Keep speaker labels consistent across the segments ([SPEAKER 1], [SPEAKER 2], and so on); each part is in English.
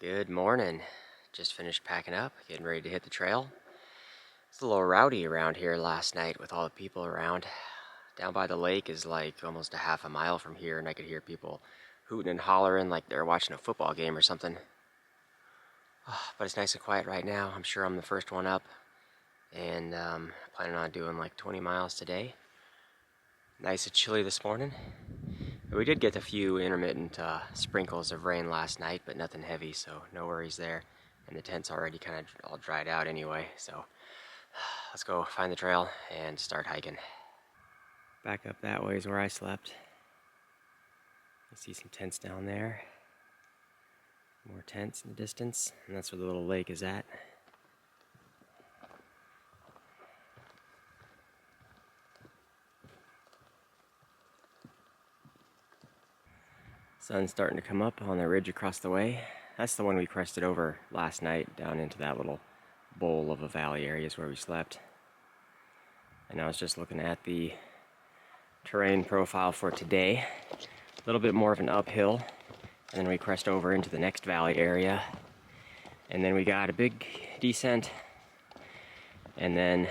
[SPEAKER 1] Good morning. Just finished packing up, getting ready to hit the trail. It's a little rowdy around here last night with all the people around. Down by the lake is like almost a half a mile from here, and I could hear people hooting and hollering like they're watching a football game or something. But it's nice and quiet right now. I'm sure I'm the first one up, and planning on doing like 20 miles today. Nice and chilly this morning. We did get a few intermittent sprinkles of rain last night, but nothing heavy, so no worries there. And the tent's already kind of all dried out anyway, so let's go find the trail and start hiking. Back up that way is where I slept. You see some tents down there. More tents in the distance, and that's where the little lake is at. Sun's starting to come up on the ridge across the way. That's the one we crested over last night down into that little bowl of a valley area is where we slept. And I was just looking at the terrain profile for today. A little bit more of an uphill, and then we crest over into the next valley area. And then we got a big descent, and then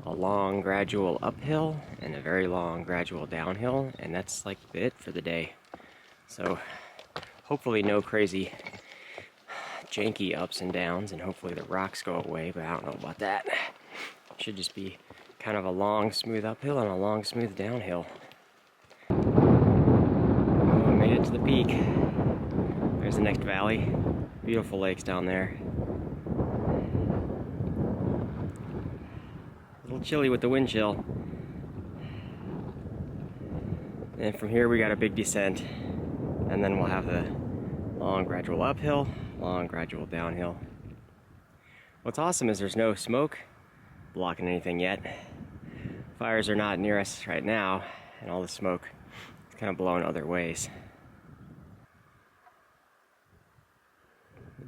[SPEAKER 1] a long gradual uphill and a very long gradual downhill, and that's like it for the day. So hopefully no crazy janky ups and downs, and hopefully the rocks go away, but I don't know about that. It should just be kind of a long smooth uphill and a long smooth downhill. Oh, I made it to the peak. There's the next valley. Beautiful lakes down there. A little chilly with the wind chill. And from here we got a big descent, and then we'll have the long gradual uphill, long gradual downhill. What's awesome is there's no smoke blocking anything yet. Fires are not near us right now, and all the smoke is kind of blowing other ways.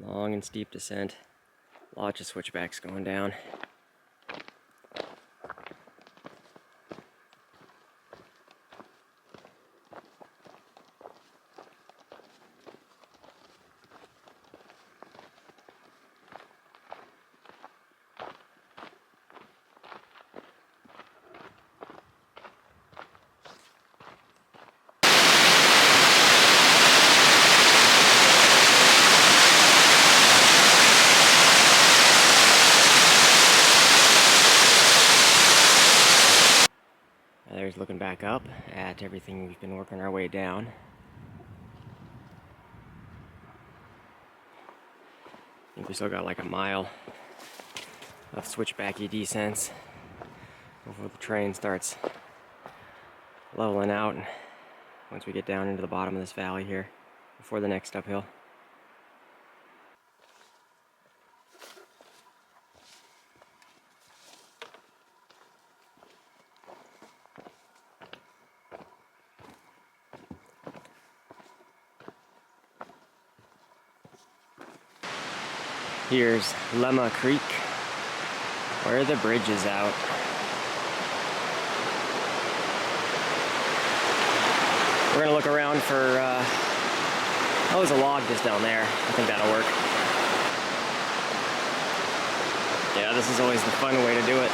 [SPEAKER 1] Long and steep descent, lots of switchbacks going down. There's looking back up at everything we've been working our way down. I think we still got like a mile of switchbacky descents before the terrain starts leveling out, and once we get down into the bottom of this valley here before the next uphill. Here's Lemma Creek, where the bridge is out. We're gonna look around for, oh, there's a log just down there. I think that'll work. Yeah, this is always the fun way to do it.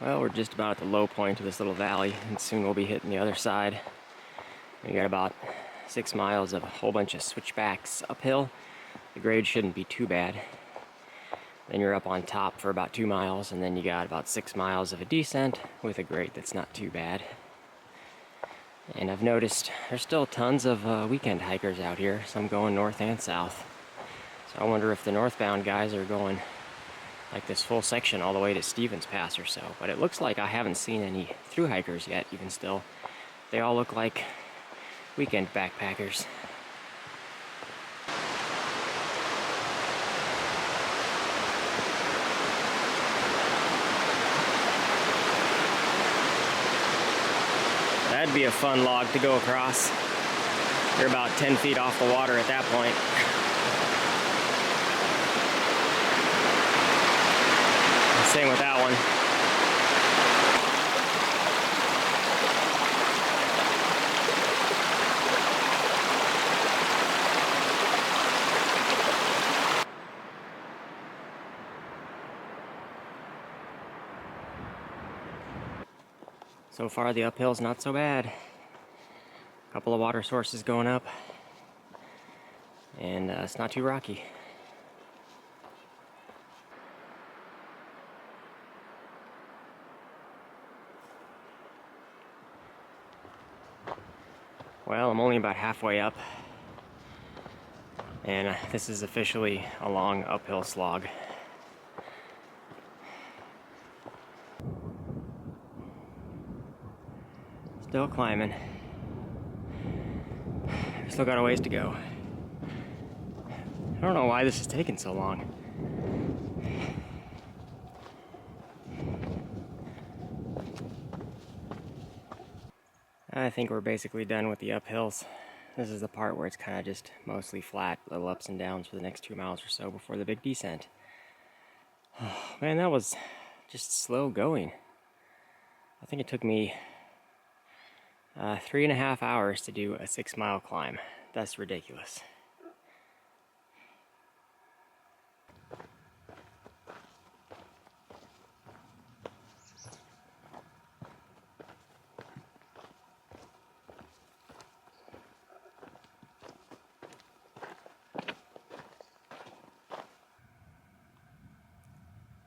[SPEAKER 1] Well, we're just about at the low point of this little valley, and soon we'll be hitting the other side. We got about 6 miles of a whole bunch of switchbacks uphill. The grade shouldn't be too bad. Then you're up on top for about 2 miles, and then you got about 6 miles of a descent with a grade that's not too bad. And I've noticed there's still tons of weekend hikers out here, some going north and south. So I wonder if the northbound guys are going like this full section all the way to Stevens Pass or so. But it looks like I haven't seen any through hikers yet, even still. They all look like weekend backpackers. That'd be a fun log to go across. You're about 10 feet off the water at that point. Same with that one. So far the uphill's not so bad. A couple of water sources going up, and it's not too rocky. Well, I'm only about halfway up, and this is officially a long uphill slog. Still climbing. Still got a ways to go. I don't know why this is taking so long. I think we're basically done with the uphills. This is the part where it's kind of just mostly flat, little ups and downs for the next 2 miles or so before the big descent. Oh, man, that was just slow going. I think it took me 3.5 hours to do a 6-mile climb. That's ridiculous.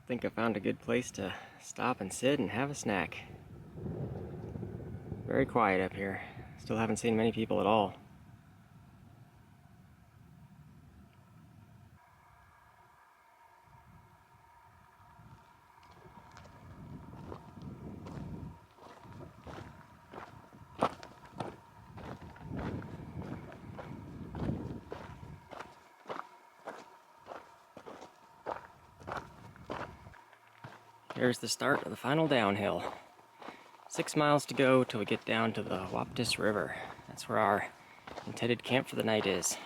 [SPEAKER 1] I think I found a good place to stop and sit and have a snack. Very quiet up here. Still haven't seen many people at all. There's the start of the final downhill. 6 miles to go till we get down to the Waptus River. That's where our intended camp for the night is.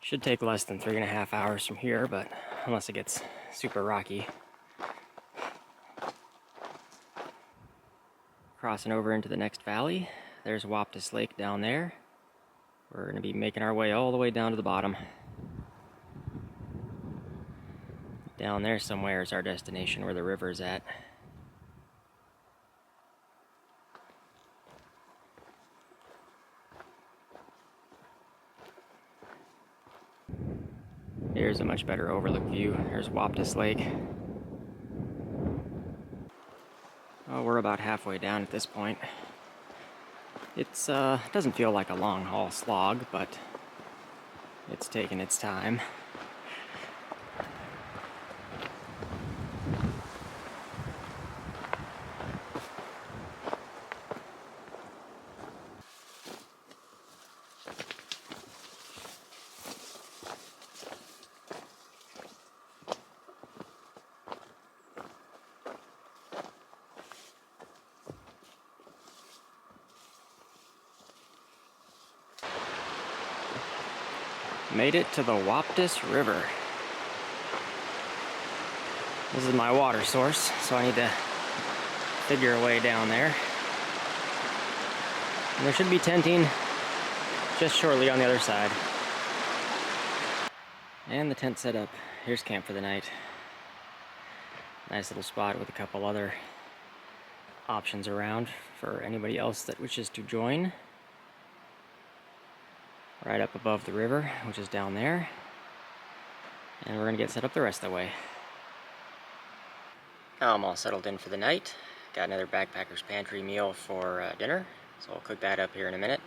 [SPEAKER 1] Should take less than 3.5 hours from here, but unless it gets super rocky. Crossing over into the next valley, there's Waptus Lake down there. We're going to be making our way all the way down to the bottom. Down there somewhere is our destination where the river is at. Here's a much better overlook view. There's Waptus Lake. Oh, we're about halfway down at this point. It's doesn't feel like a long haul slog, but it's taking its time. Made it to the Waptus River. This is my water source, so I need to figure a way down there. And there should be tenting just shortly on the other side. And the tent set up. Here's camp for the night. Nice little spot with a couple other options around for anybody else that wishes to join. Right up above the river, which is down there. And we're going to get set up the rest of the way. Now I'm all settled in for the night. Got another backpacker's pantry meal for dinner, so I'll cook that up here in a minute.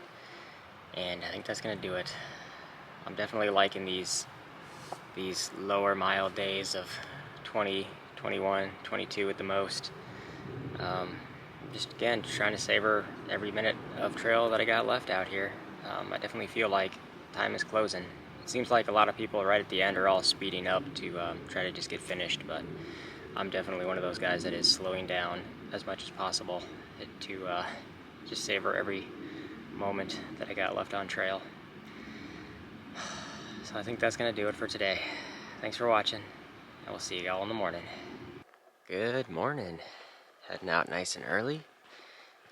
[SPEAKER 1] And I think that's going to do it. I'm definitely liking these lower mile days of 20, 21, 22 at the most. Just again, trying to savor every minute of trail that I got left out here. I definitely feel like time is closing. It seems like a lot of people right at the end are all speeding up to try to just get finished, but I'm definitely one of those guys that is slowing down as much as possible to Just savor every moment that I got left on trail. So I think that's gonna do it for today. Thanks for watching, and we'll see you all in the morning. Good morning. Heading out nice and early.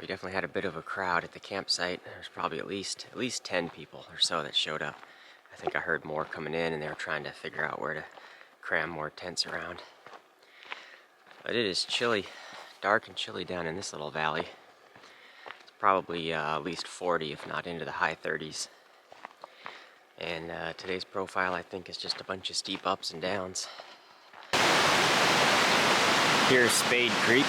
[SPEAKER 1] We definitely had a bit of a crowd at the campsite. There's probably at least 10 people or so that showed up. I think I heard more coming in, and they were trying to figure out where to cram more tents around. But it is chilly, dark and chilly down in this little valley. It's probably at least 40, if not into the high 30s. And today's profile, I think, is just a bunch of steep ups and downs. Here's Spade Creek.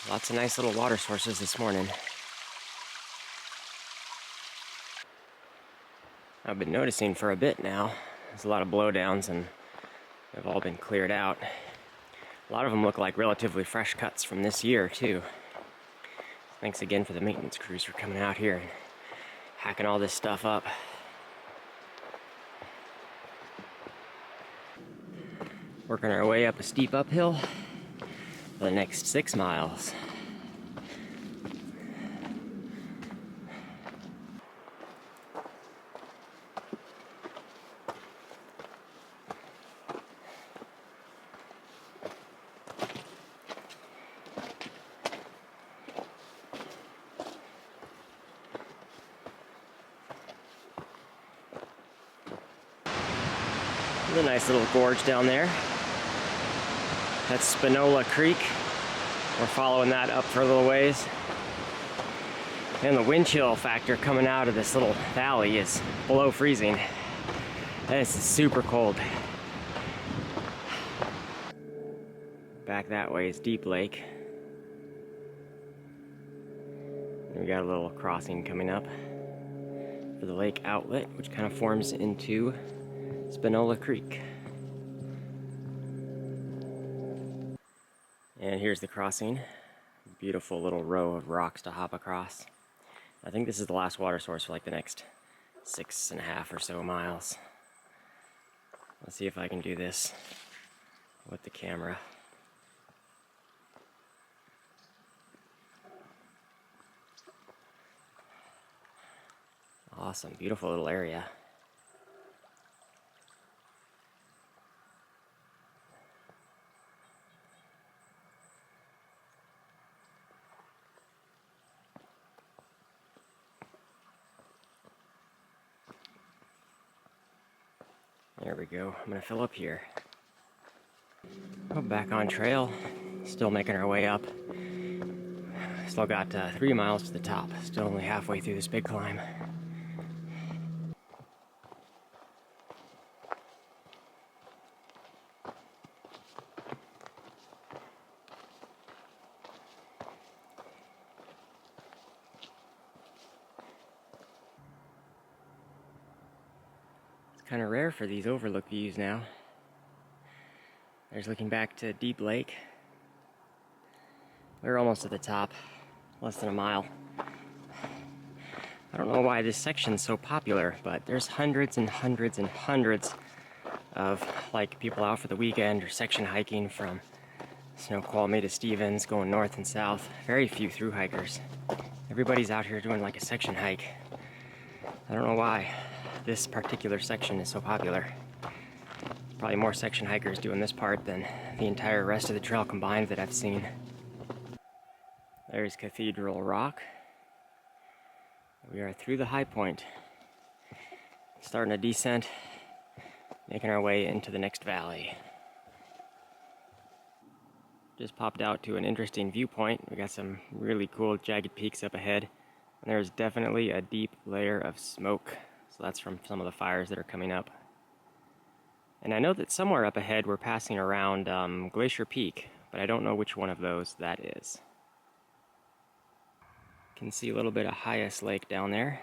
[SPEAKER 1] Lots of nice little water sources this morning. I've been noticing for a bit now, there's a lot of blowdowns and they've all been cleared out. A lot of them look like relatively fresh cuts from this year too. Thanks again for the maintenance crews for coming out here and hacking all this stuff up. Working our way up a steep uphill for the next 6 miles. There's a nice little gorge down there. That's Spinola Creek. We're following that up for a little ways. And the wind chill factor coming out of this little valley is below freezing. This is super cold. Back that way is Deep Lake. And we got a little crossing coming up for the lake outlet, which kind of forms into Spinola Creek. And here's the crossing. Beautiful little row of rocks to hop across. I think this is the last water source for like the next 6.5 or so miles. Let's see if I can do this with the camera. Awesome, beautiful little area. There we go. I'm gonna fill up here. Oh, back on trail. Still making our way up. Still got 3 miles to the top. Still only halfway through this big climb. Kind of rare for these overlook views now. There's looking back to Deep Lake. We're almost at the top, less than a mile. I don't know why this section's so popular, but there's hundreds and hundreds and hundreds of like people out for the weekend or section hiking from Snoqualmie to Stevens, going north and south. Very few through hikers. Everybody's out here doing like a section hike. I don't know why this particular section is so popular. Probably more section hikers doing this part than the entire rest of the trail combined that I've seen. There's Cathedral Rock. We are through the high point. Starting a descent, making our way into the next valley. Just popped out to an interesting viewpoint. We got some really cool jagged peaks up ahead. And there's definitely a deep layer of smoke. So that's from some of the fires that are coming up. And I know that somewhere up ahead we're passing around Glacier Peak, but but I don't know which one of those that is. Can see a little bit of Highest Lake down there.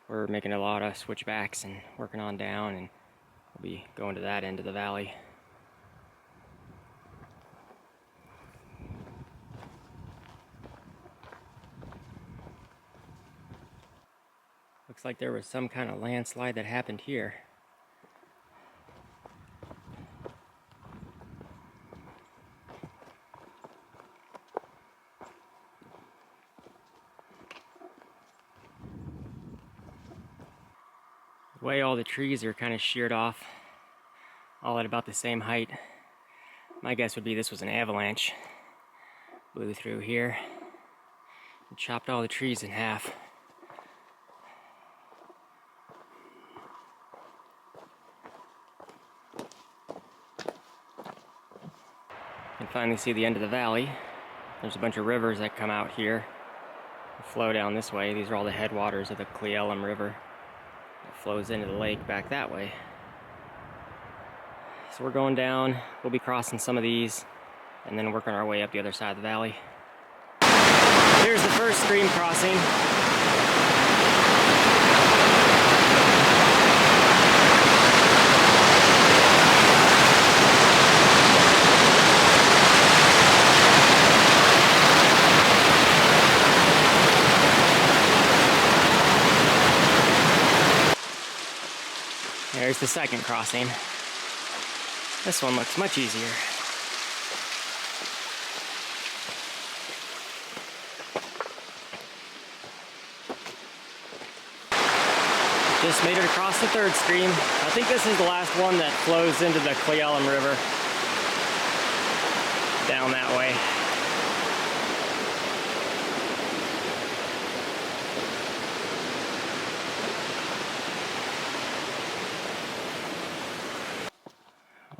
[SPEAKER 1] We're making a lot of switchbacks and working on down, and we'll be going to that end of the valley. Looks like there was some kind of landslide that happened here. The way all the trees are kind of sheared off, all at about the same height. My guess would be this was an avalanche. Blew through here and chopped all the trees in half. You can finally see the end of the valley. There's a bunch of rivers that come out here and flow down this way. These are all the headwaters of the Cleellum River. It flows into the lake back that way. So we're going down, we'll be crossing some of these, and then working our way up the other side of the valley. Here's the first stream crossing. There's the second crossing. This one looks much easier. Just made it across the third stream. I think this is the last one that flows into the Cleellum River. Down that way.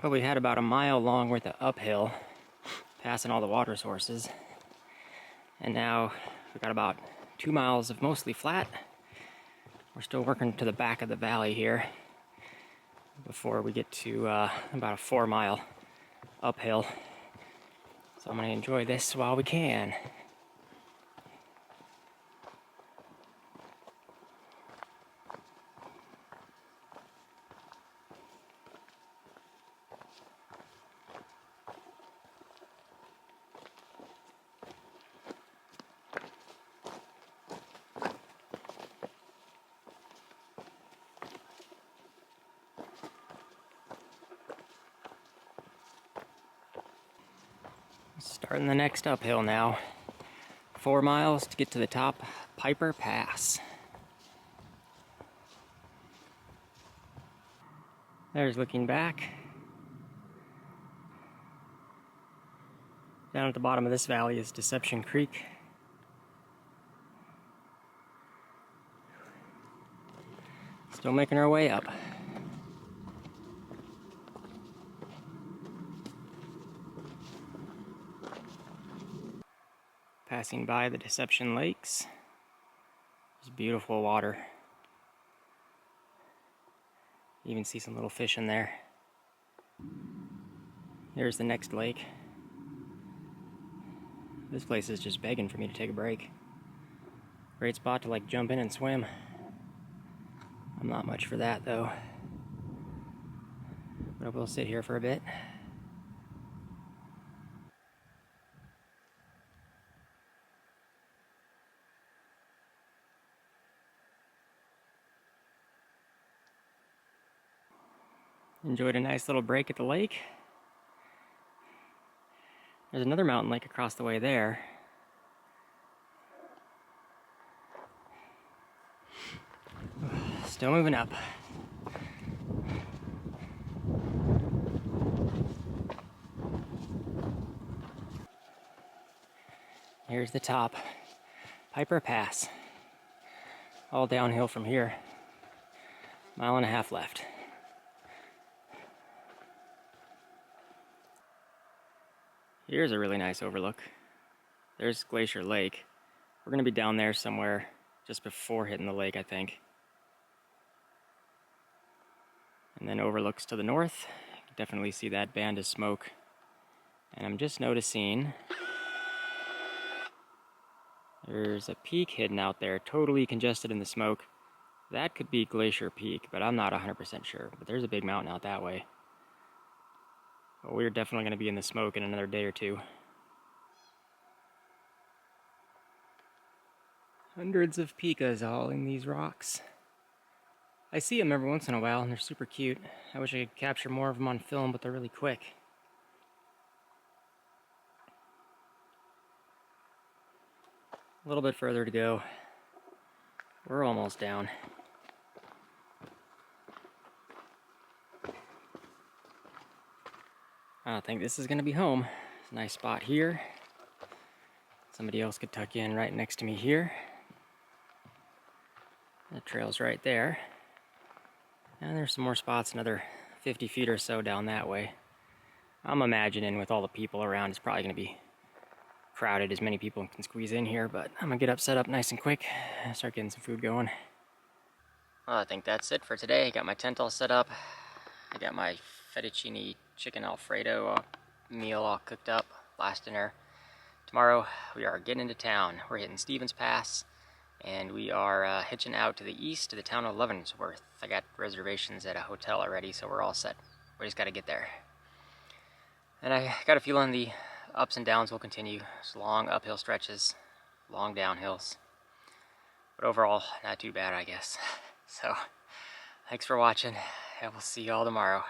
[SPEAKER 1] Well, we had about a mile long worth of uphill, passing all the water sources. And now we've got about 2 miles of mostly flat. We're still working to the back of the valley here before we get to about a 4 mile uphill. So I'm gonna enjoy this while we can. Starting the next uphill now. 4 miles to get to the top Piper Pass. There's looking back. Down at the bottom of this valley is Deception Creek. Still making our way up. Passing by the Deception Lakes. There's beautiful water. You even see some little fish in there. Here's the next lake. This place is just begging for me to take a break. Great spot to like jump in and swim. I'm not much for that though. But I will sit here for a bit. Enjoyed a nice little break at the lake. There's another mountain lake across the way there. Still moving up. Here's the top, Piper Pass. All downhill from here. 1.5 miles left. Here's a really nice overlook. There's Glacier Lake. We're gonna be down there somewhere just before hitting the lake, I think. And then overlooks to the north. You can definitely see that band of smoke And I'm just noticing there's a peak hidden out there, totally congested in the smoke. That could be Glacier Peak, but I'm not 100% sure. But there's a big mountain out that way. Well, we're definitely going to be in the smoke in another day or two. Hundreds of pikas all in these rocks. I see them every once in a while, and they're super cute. I wish I could capture more of them on film, but they're really quick. A little bit further to go. We're almost down. I don't think this is going to be home. It's a nice spot here. Somebody else could tuck in right next to me here. The trail's right there. And there's some more spots, another 50 feet or so down that way. I'm imagining with all the people around, it's probably going to be crowded, as many people can squeeze in here, but I'm going to get up, set up nice and quick, and start getting some food going. Well, I think that's it for today. I got my tent all set up. I got my fettuccine chicken Alfredo meal all cooked up, last dinner. Tomorrow, we are getting into town. We're hitting Stevens Pass, and we are hitching out to the east to the town of Leavenworth. I got reservations at a hotel already, so we're all set. We just got to get there. And I got a feeling the ups and downs will continue. It's long uphill stretches, long downhills. But overall, not too bad, I guess. So, thanks for watching, and we'll see you all tomorrow.